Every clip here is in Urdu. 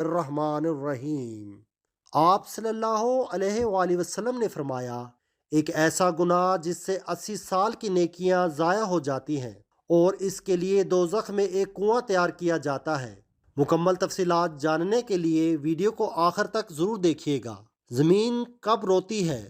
الرحمن الرحیم۔ آپ صلی اللہ علیہ وآلہ وسلم نے فرمایا، ایک ایسا گناہ جس سے 80 سال کی نیکیاں ضائع ہو جاتی ہیں اور اس کے لیے دوزخ میں ایک کنواں تیار کیا جاتا ہے۔ مکمل تفصیلات جاننے کے لیے ویڈیو کو آخر تک ضرور دیکھیے گا۔ زمین کب روتی ہے؟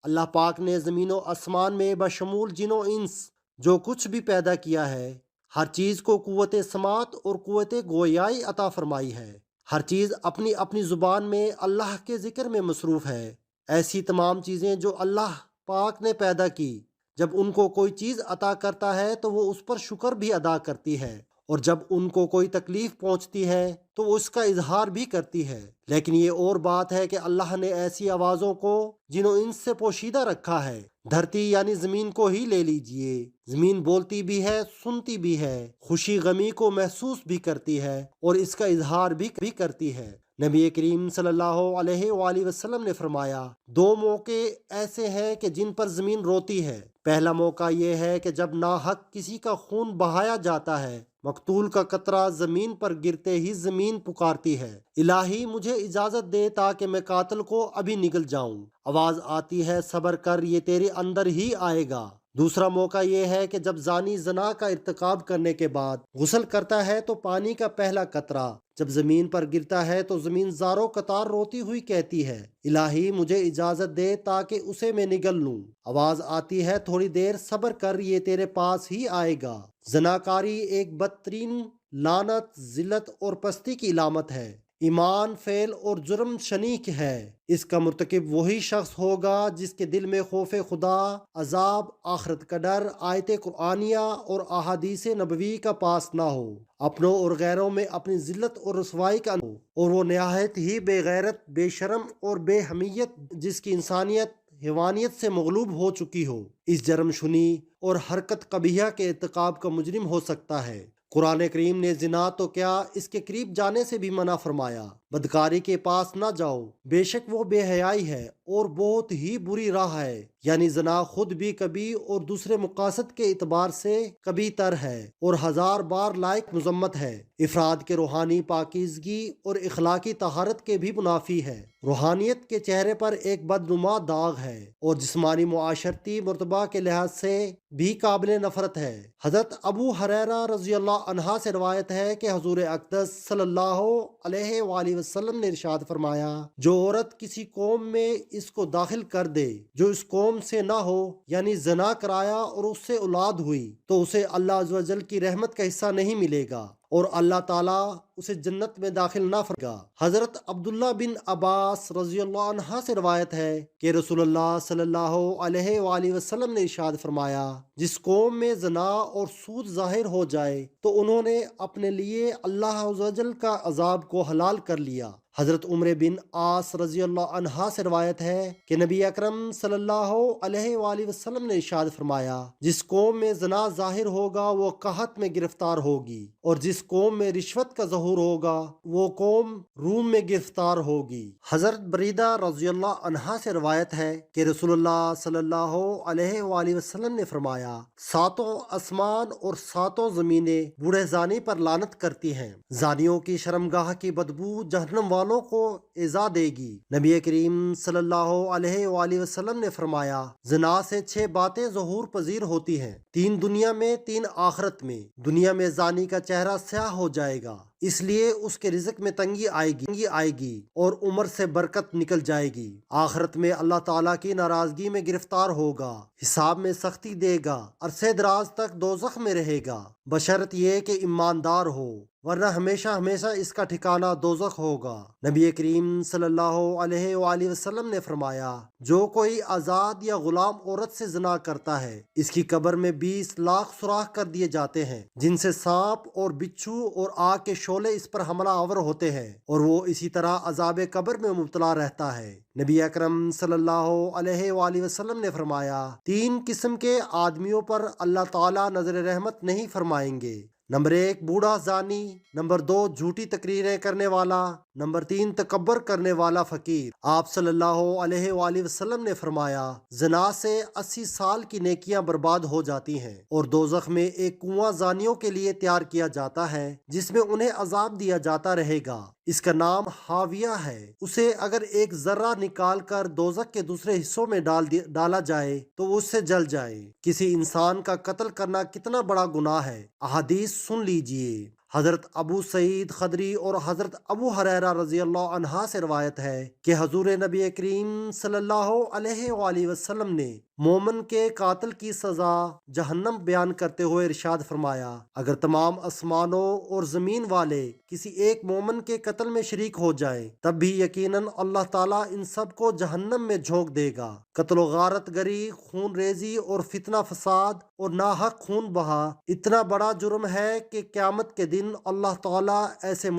اللہ پاک نے زمین و آسمان میں بشمول جن و انس جو کچھ بھی پیدا کیا ہے، ہر چیز کو قوت سماعت اور قوت گویائی عطا فرمائی ہے۔ ہر چیز اپنی اپنی زبان میں اللہ کے ذکر میں مصروف ہے۔ ایسی تمام چیزیں جو اللہ پاک نے پیدا کی، جب ان کو کوئی چیز عطا کرتا ہے تو وہ اس پر شکر بھی ادا کرتی ہے، اور جب ان کو کوئی تکلیف پہنچتی ہے تو وہ اس کا اظہار بھی کرتی ہے۔ لیکن یہ اور بات ہے کہ اللہ نے ایسی آوازوں کو جن و انس سے پوشیدہ رکھا ہے۔ دھرتی یعنی زمین کو ہی لے لیجئے، زمین بولتی بھی ہے، سنتی بھی ہے، خوشی غمی کو محسوس بھی کرتی ہے اور اس کا اظہار بھی کرتی ہے۔ نبی کریم صلی اللہ علیہ وآلہ وسلم نے فرمایا، دو موقع ایسے ہیں کہ جن پر زمین روتی ہے۔ پہلا موقع یہ ہے کہ جب ناحق کسی کا خون بہایا جاتا ہے، مقتول کا قطرہ زمین پر گرتے ہی زمین پکارتی ہے، الہی مجھے اجازت دے تاکہ میں قاتل کو ابھی نگل جاؤں۔ آواز آتی ہے، صبر کر، یہ تیرے اندر ہی آئے گا۔ دوسرا موقع یہ ہے کہ جب زانی زنا کا ارتکاب کرنے کے بعد غسل کرتا ہے تو پانی کا پہلا قطرہ جب زمین پر گرتا ہے تو زمین زاروں قطار روتی ہوئی کہتی ہے، الہی مجھے اجازت دے تاکہ اسے میں نگل لوں۔ آواز آتی ہے، تھوڑی دیر صبر کر، یہ تیرے پاس ہی آئے گا۔ زناکاری ایک بدترین لعنت، ذلت اور پستی کی علامت ہے۔ ایمان، فعل اور جرم شنیک ہے۔ اس کا مرتکب وہی شخص ہوگا جس کے دل میں خوف خدا، عذاب، آخرت کا ڈر، آیت قرآنیہ اور احادیث نبوی کا پاس نہ ہو، اپنوں اور غیروں میں اپنی ذلت اور رسوائی کا ہو، اور وہ نہایت ہی بے غیرت، بے شرم اور بے حمیت جس کی انسانیت حیوانیت سے مغلوب ہو چکی ہو، اس جرم شنی اور حرکت قبیحہ کے ارتکاب کا مجرم ہو سکتا ہے۔ قرآن کریم نے زنا تو کیا، اس کے قریب جانے سے بھی منع فرمایا۔ بدکاری کے پاس نہ جاؤ، بے شک وہ بے حیائی ہے اور بہت ہی بری راہ ہے۔ یعنی زنا خود بھی کبھی اور دوسرے مقاصد کے اعتبار سے کبھی تر ہے اور ہزار بار لائق مذمت ہے۔ افراد کے روحانی پاکیزگی اور اخلاقی طہارت کے بھی منافی ہے۔ روحانیت کے چہرے پر ایک بدنما داغ ہے اور جسمانی معاشرتی مرتبہ کے لحاظ سے بھی قابل نفرت ہے۔ حضرت ابو ہریرہ رضی اللہ عنہ سے روایت ہے کہ حضور اقدس صلی اللہ علیہ وآلہ وسلم نے ارشاد فرمایا، جو عورت کسی قوم میں اس کو داخل کر دے جو اس قوم سے نہ ہو، یعنی زنا کرایا اور اس سے اولاد ہوئی، تو اسے اللہ عز و جل کی رحمت کا حصہ نہیں ملے گا اور اللہ تعالیٰ اسے جنت میں داخل نہ فرمائے گا۔ حضرت عبداللہ بن عباس رضی اللہ عنہ سے روایت ہے کہ رسول اللہ صلی اللہ علیہ وآلہ وسلم نے ارشاد فرمایا، جس قوم میں زنا اور سود ظاہر ہو جائے تو انہوں نے اپنے لیے اللہ عز و جل کا عذاب کو حلال کر لیا۔ حضرت عمر بن عاص رضی اللہ عنہ سے روایت ہے کہ نبی اکرم صلی اللہ علیہ وآلہ وسلم نے ارشاد فرمایا، جس قوم میں زنا ظاہر ہوگا وہ قحط میں گرفتار ہوگی، اور جس قوم میں رشوت کا ظہور ہوگا وہ قوم روم میں گرفتار ہوگی۔ حضرت بریدہ رضی اللہ عنہ سے روایت ہے کہ رسول اللہ صلی اللہ علیہ وآلہ وسلم نے فرمایا، ساتوں آسمان اور ساتوں زمینیں بوڑھے زانی پر لعنت کرتی ہیں۔ زانیوں کی شرمگاہ کی بدبو جہنم والوں کو ایذا دے گی۔ نبی کریم صلی اللہ علیہ وآلہ وسلم نے فرمایا، زنا سے 6 باتیں ظہور پذیر ہوتی ہیں، 3 دنیا میں، 3 آخرت میں۔ دنیا میں زانی کا چہرہ سیاہ ہو جائے گا، اس لیے اس کے رزق میں تنگی آئے گی اور عمر سے برکت نکل جائے گی۔ آخرت میں اللہ تعالیٰ کی ناراضگی میں گرفتار ہوگا، حساب میں سختی دے گا، عرصے دراز تک دوزخ میں رہے گا، بشرط یہ کہ ایماندار ہو، ورنہ ہمیشہ ہمیشہ اس کا ٹھکانہ دوزخ ہوگا۔ نبی کریم صلی اللہ علیہ وآلہ وسلم نے فرمایا، جو کوئی آزاد یا غلام عورت سے زنا کرتا ہے، اس کی قبر میں 20 لاکھ سوراخ کر دیے جاتے ہیں، جن سے سانپ اور بچھو اور آگ کے شعلے اس پر حملہ آور ہوتے ہیں، اور وہ اسی طرح عذاب قبر میں مبتلا رہتا ہے۔ نبی اکرم صلی اللہ علیہ وآلہ وسلم نے فرمایا، 3 قسم کے آدمیوں پر اللہ تعالیٰ نظر رحمت نہیں فرمائیں گے۔ نمبر 1 بوڑھا زانی، نمبر 2 جھوٹی تقریریں کرنے والا، نمبر 3، تکبر کرنے والا فقیر۔ آپ صلی اللہ علیہ وآلہ وسلم نے فرمایا، زنا سے 80 سال کی نیکیاں برباد ہو جاتی ہیں، اور دوزخ میں ایک کنواں زانیوں کے لیے تیار کیا جاتا ہے جس میں انہیں عذاب دیا جاتا رہے گا۔ اس کا نام حاویہ ہے۔ اسے اگر ایک ذرہ نکال کر دوزخ کے دوسرے حصوں میں ڈالا جائے تو وہ اس سے جل جائے۔ کسی انسان کا قتل کرنا کتنا بڑا گناہ ہے۔ احادیث سن لیجئے۔ حضرت ابو سعید خدری اور حضرت ابو ہریرہ رضی اللہ عنہ سے روایت ہے کہ حضور نبی کریم صلی اللہ علیہ وآلہ وسلم نے مومن کے قاتل کی سزا جہنم بیان کرتے ہوئے ارشاد فرمایا، اگر تمام آسمانوں اور زمین والے کسی ایک مومن کے قتل میں شریک ہو جائیں تب بھی یقیناً اللہ تعالیٰ ان سب کو جہنم میں جھونک دے گا۔ قتل و غارت گری، خون ریزی اور فتنہ فساد اور ناحق خون بہا اتنا بڑا جرم ہے کہ قیامت کے دن اللہ تعالیٰ ایسے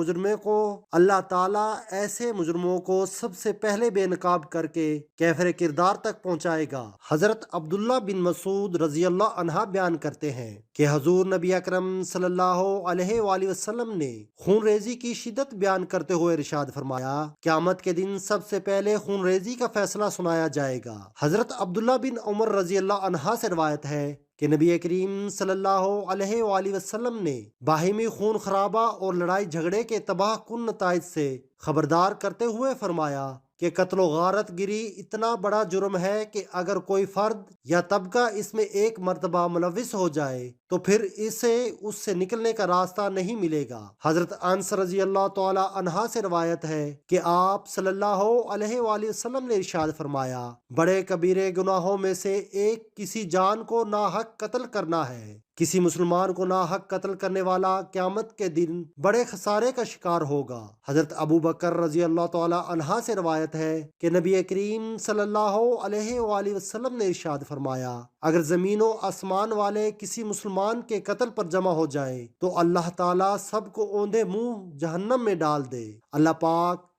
مجرموں کو سب سے پہلے بے نقاب کر کے کیفر کردار تک پہنچائے گا۔ حضرت عبداللہ بن مسعود رضی اللہ عنہ بیان کرتے ہیں کہ حضور نبی اکرم صلی اللہ علیہ وآلہ وسلم نے خون ریزی کی شدت بیان کرتے ہوئے ارشاد فرمایا، قیامت کے دن سب سے پہلے خون ریزی کا فیصلہ سنایا جائے گا۔ حضرت عبداللہ بن عمر رضی اللہ عنہ سے روایت ہے کہ نبی کریم صلی اللہ علیہ وآلہ وسلم نے باہمی خون خرابہ اور لڑائی جھگڑے کے تباہ کن نتائج سے خبردار کرتے ہوئے فرمایا کہ قتل و غارت گری اتنا بڑا جرم ہے کہ اگر کوئی فرد یا طبقہ اس میں ایک مرتبہ ملوث ہو جائے تو پھر اسے اس سے نکلنے کا راستہ نہیں ملے گا۔ حضرت انس رضی اللہ تعالی عنہ سے روایت ہے کہ آپ صلی اللہ علیہ وآلہ وسلم نے ارشاد فرمایا، بڑے کبیرے گناہوں میں سے ایک کسی جان کو ناحق قتل کرنا ہے۔ کسی مسلمان کو ناحق قتل کرنے والا قیامت کے دن بڑے خسارے کا شکار ہوگا۔ حضرت ابو بکر رضی اللہ تعالی عنہ سے روایت ہے کہ نبی کریم صلی اللہ علیہ وآلہ وسلم نے ارشاد فرمایا، اگر زمین و آسمان والے کسی مسلمان کے قتل پر جمع ہو جائیں تو اللہ تعالیٰ سب کو اوندے منہ جہنم میں ڈال دے۔ اللہ پاک